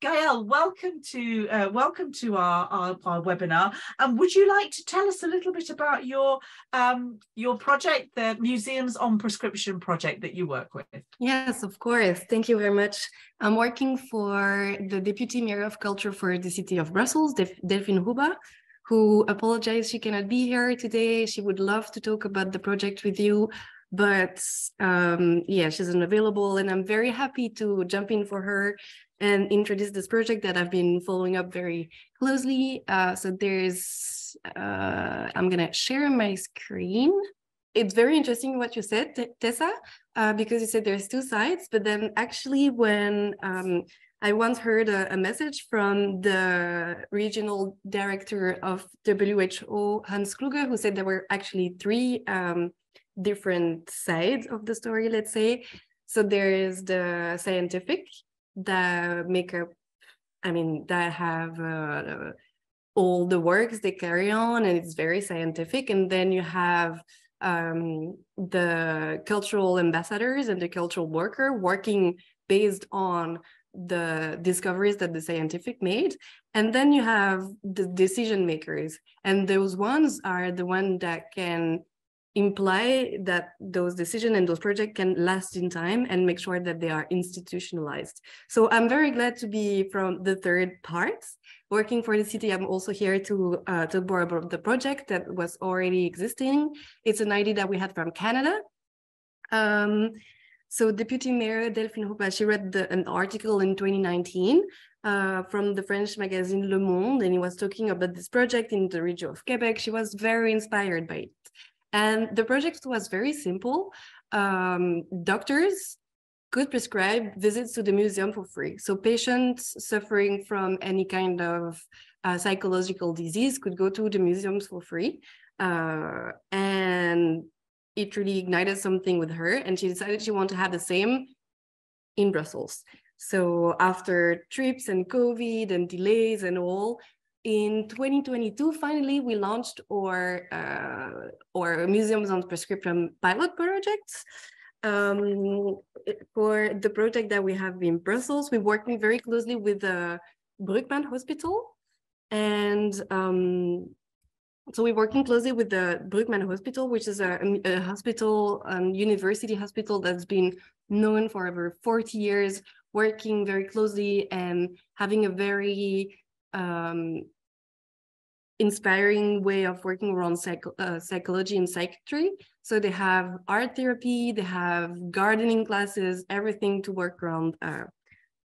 Gaëlle, welcome to our webinar. Would you like to tell us a little bit about your project, the Museums on Prescription project that you work with? Yes, of course. Thank you very much. I'm working for the Deputy Mayor of Culture for the city of Brussels, Delphine Rouba, who apologized she cannot be here today. She would love to talk about the project with you, but yeah, she's unavailable, and I'm very happy to jump in for her and introduce this project that I've been following up very closely. So there's, I'm gonna share my screen. It's very interesting what you said, Tessa, because you said there's two sides, but then actually when I once heard a message from the regional director of WHO, Hans Kluge, who said there were actually three different sides of the story, let's say. So there is the scientific that make up, that have all the works they carry on, and it's very scientific. And then you have the cultural ambassadors and the cultural worker working based on the discoveries that the scientific made. And then you have the decision makers, and those ones are the ones that can imply that those decisions and those projects can last in time and make sure that they are institutionalized. So I'm very glad to be from the third part. Working for the city, I'm also here to talk more about the project that was already existing. It's an idea that we had from Canada. So Deputy Mayor Delphine Rouba, she read an article in 2019 from the French magazine Le Monde, and he was talking about this project in the region of Quebec. She was very inspired by it. And the project was very simple. Doctors could prescribe visits to the museum for free. So patients suffering from any kind of psychological disease could go to the museums for free. And it really ignited something with her, and she decided she wanted to have the same in Brussels. So after trips and COVID and delays and all, in 2022, finally, we launched our Museums on Prescription pilot projects. For the project that we have in Brussels, we're working very closely with the Bruggman Hospital. And so we're working closely with the Bruggman Hospital, which is a hospital, university hospital that's been known for over 40 years, working very closely and having a very inspiring way of working around psychology and psychiatry. So they have art therapy, they have gardening classes, everything to work around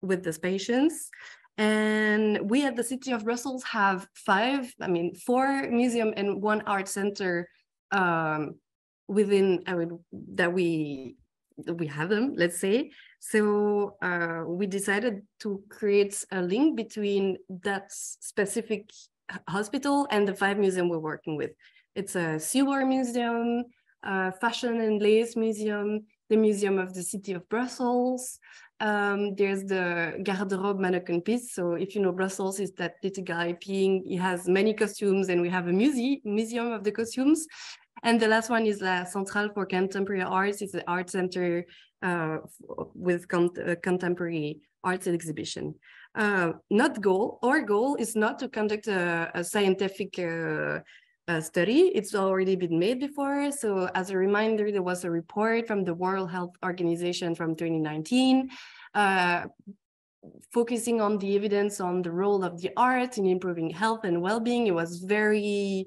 with these patients. And we at the city of Brussels have 4 museum and 1 art center within that we have them, let's say. So we decided to create a link between that specific hospital and the 5 museums we're working with. It's a sewer museum, fashion and lace museum, the museum of the city of Brussels. There's the garde-robe mannequin piece. So if you know Brussels, is that little guy peeing. He has many costumes, and we have a museum of the costumes. And the last one is La Centrale for Contemporary Arts. It's an art center with contemporary arts exhibition. Our goal is not to conduct a scientific study. It's already been made before. So as a reminder, there was a report from the World Health Organization from 2019, focusing on the evidence on the role of the art in improving health and well-being. It was very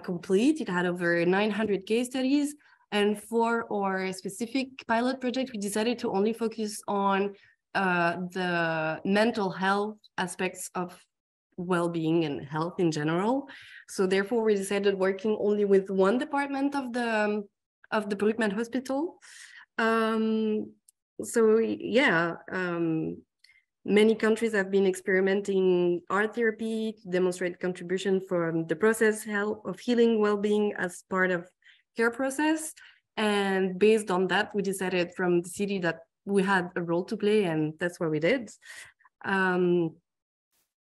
complete. It had over 900 case studies. And for our specific pilot project, we decided to only focus on the mental health aspects of well-being and health in general. So therefore, we decided working only with one department of the Bruggman Hospital. Many countries have been experimenting art therapy to demonstrate contribution from the process of healing well-being as part of care process. And based on that, we decided from the city that we had a role to play, and that's what we did.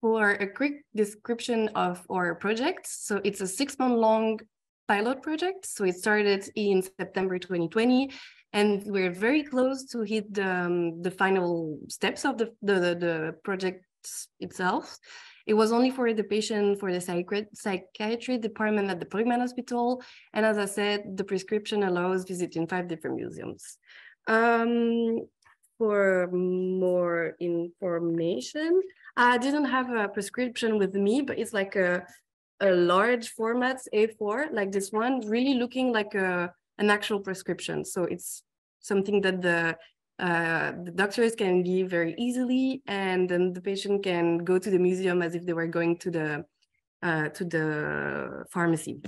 For a quick description of our project, so it's a 6-month long pilot project. So it started in September 2020. And we're very close to hit the final steps of the project itself. It was only for the patient for the psychiatry department at the Bruggman Hospital. And as I said, the prescription allows visiting 5 different museums. For more information, I didn't have a prescription with me, but it's like a large format A4, like this one, really looking like an actual prescription. So it's something that the doctors can give very easily, and then the patient can go to the museum as if they were going to the pharmacy.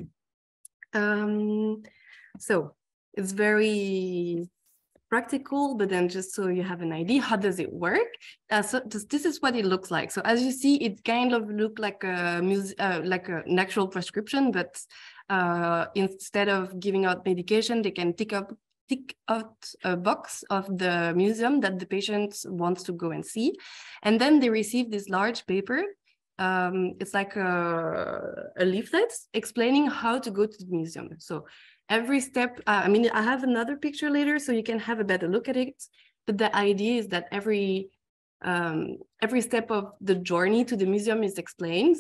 So it's very practical, but then just so you have an idea, how does it work? So this is what it looks like. So as you see, it kind of look like like an actual prescription, but instead of giving out medication, they can tick out a box of the museum that the patient wants to go and see. And then they receive this large paper. It's like a leaflet explaining how to go to the museum. So every step, I mean, I have another picture later so you can have a better look at it. But the idea is that every step of the journey to the museum is explained.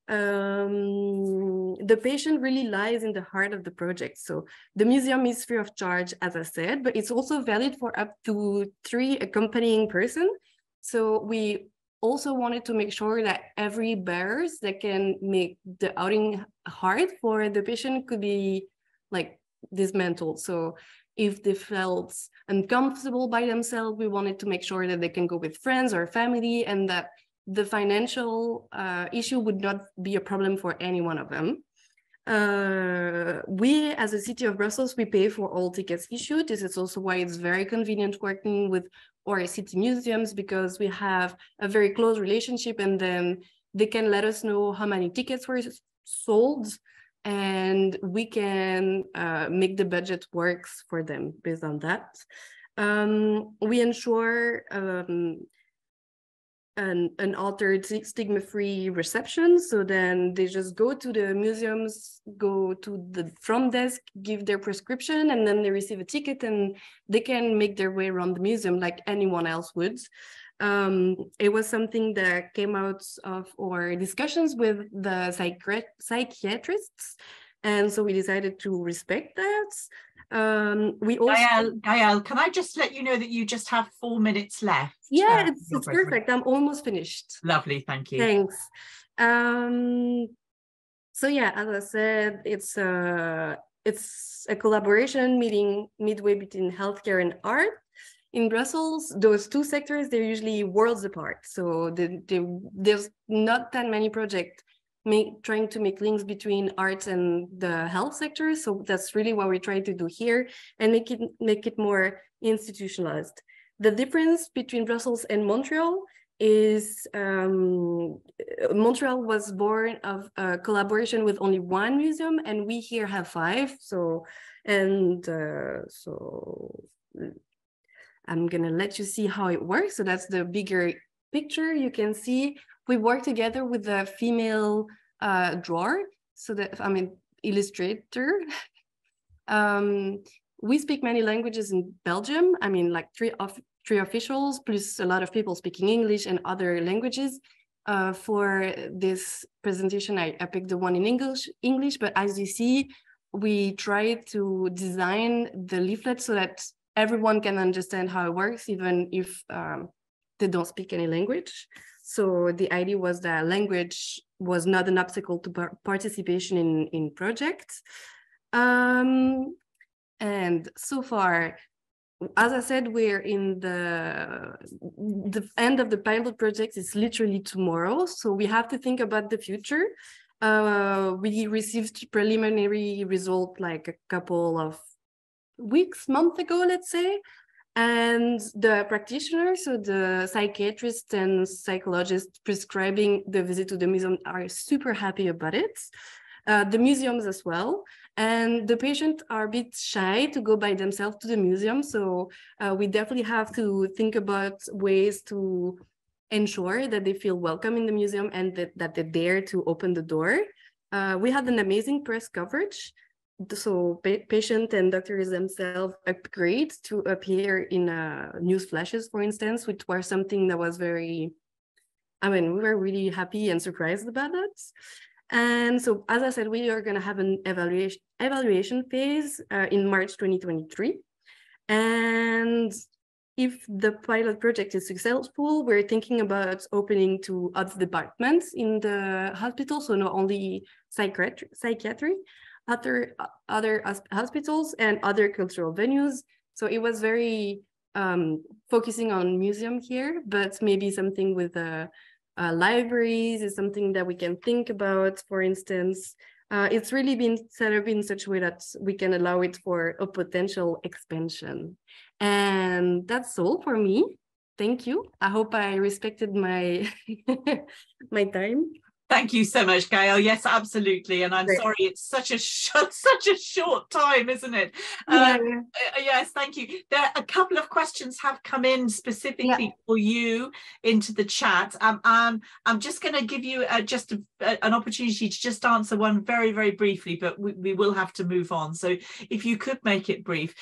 The patient really lies in the heart of the project. So the museum is free of charge, as I said, but it's also valid for up to 3 accompanying persons. So we also wanted to make sure that every barriers that can make the outing hard for the patient could be like dismantled. So if they felt uncomfortable by themselves, we wanted to make sure that they can go with friends or family, and that the financial issue would not be a problem for any one of them. We, as a city of Brussels, we pay for all tickets issued. This is also why it's very convenient working with our city museums, because we have a very close relationship, and then they can let us know how many tickets were sold, and we can make the budget works for them based on that. We ensure an altered stigma-free reception. So then they just go to the museums, go to the front desk, give their prescription, and then they receive a ticket and they can make their way around the museum like anyone else would. It was something that came out of our discussions with the psychiatrists. And so we decided to respect that. We also Gaëlle, can I just let you know that you just have 4 minutes left? Yeah, it's perfect. I'm almost finished. Lovely, thank you. Thanks. So yeah, as I said, it's a collaboration meeting midway between healthcare and art. In Brussels, those 2 sectors, they're usually worlds apart. So there's not that many projects trying to make links between arts and the health sector. So that's really what we're trying to do here, and make it more institutionalized. The difference between Brussels and Montreal is Montreal was born of a collaboration with only 1 museum, and we here have 5. So I'm gonna let you see how it works. So that's the bigger picture. You can see we work together with a female drawer, so that, I mean, illustrator. We speak many languages in Belgium. I mean, like 3 officials, plus a lot of people speaking English and other languages. For this presentation, I picked the one in English, but as you see, we try to design the leaflet so that everyone can understand how it works, even if they don't speak any language. So the idea was that language was not an obstacle to participation in projects. And so far, as I said, we're in the end of the pilot project is literally tomorrow. So we have to think about the future. We received preliminary result like a couple of months ago, let's say. And the practitioners, so the psychiatrists and psychologists prescribing the visit to the museum, are super happy about it. The museums as well. And the patients are a bit shy to go by themselves to the museum. So we definitely have to think about ways to ensure that they feel welcome in the museum and that they dare to open the door. We had an amazing press coverage. so patient and doctors themselves upgrade to appear in news flashes, for instance, which was something that was very, we were really happy and surprised about that. And so, as I said, we are going to have an evaluation phase in March 2023. And if the pilot project is successful, we're thinking about opening to other departments in the hospital, so not only psychiatry, other hospitals and other cultural venues. So it was very focusing on museum here, but maybe something with libraries is something that we can think about, for instance. It's really been set up in such a way that we can allow it for a potential expansion. And that's all for me. Thank you. I hope I respected my my time. Thank you so much, Gaëlle. Yes, absolutely. And I'm sorry, it's such a short time, isn't it? Yes, thank you. There are a couple of questions have come in specifically for you into the chat. I'm just going to give you just an opportunity to just answer one very, very briefly, but we will have to move on. So if you could make it brief.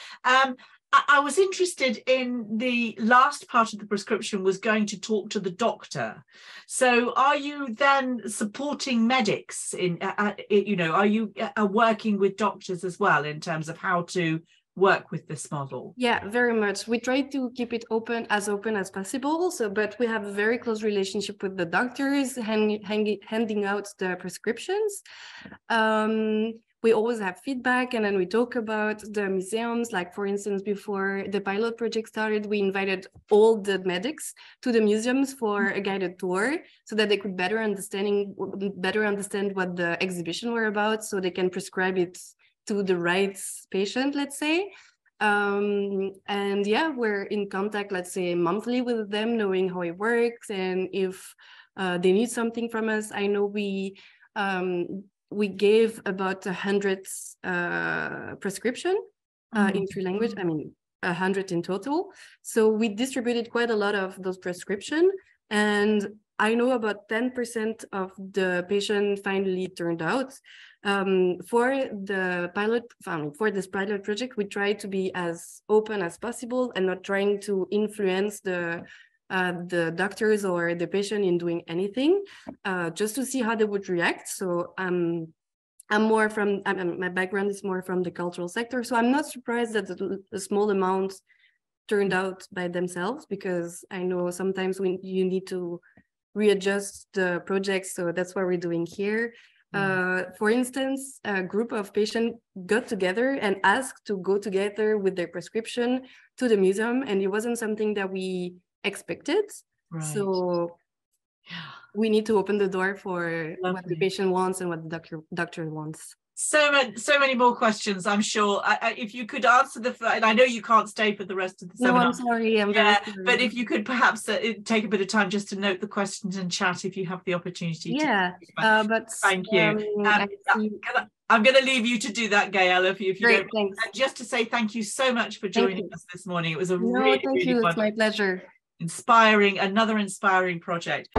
I was interested in the last part of the prescription was going to talk to the doctor. So are you then supporting medics in, are you working with doctors as well in terms of how to work with this model? Yeah, very much. We try to keep it open as possible. So, but we have a very close relationship with the doctors, handing out the prescriptions. We always have feedback, and then we talk about the museums. Like, for instance, before the pilot project started, we invited all the medics to the museums for a guided tour so that they could better understand what the exhibition were about, so they can prescribe it to the right patient, let's say. And yeah, we're in contact, let's say, monthly with them, knowing how it works, and if they need something from us. I know we gave about 100 prescription in 3 languages. 100 in total. So we distributed quite a lot of those prescription, and I know about 10% of the patient finally turned out. For this pilot project, we try to be as open as possible and not trying to influence the doctors or the patient in doing anything, just to see how they would react. So I'm more from, my background is more from the cultural sector, so I'm not surprised that a small amount turned out by themselves, because I know sometimes you need to readjust the project. So that's what we're doing here. For instance, a group of patients got together and asked to go together with their prescription to the museum, and it wasn't something that we expected. Right. So we need to open the door for what the patient wants and what the doctor wants. So many more questions, I'm sure. If you could answer and I know you can't stay for the rest of the seminar. No, I'm sorry. I'm very sorry. But if you could perhaps take a bit of time just to note the questions and chat if you have the opportunity. Yeah, but thank you. I'm going to leave you to do that, Gaëlle, if you don't. Thanks. And just to say thank you so much for joining us this morning. It was a really thank you. It's my pleasure. Another inspiring project.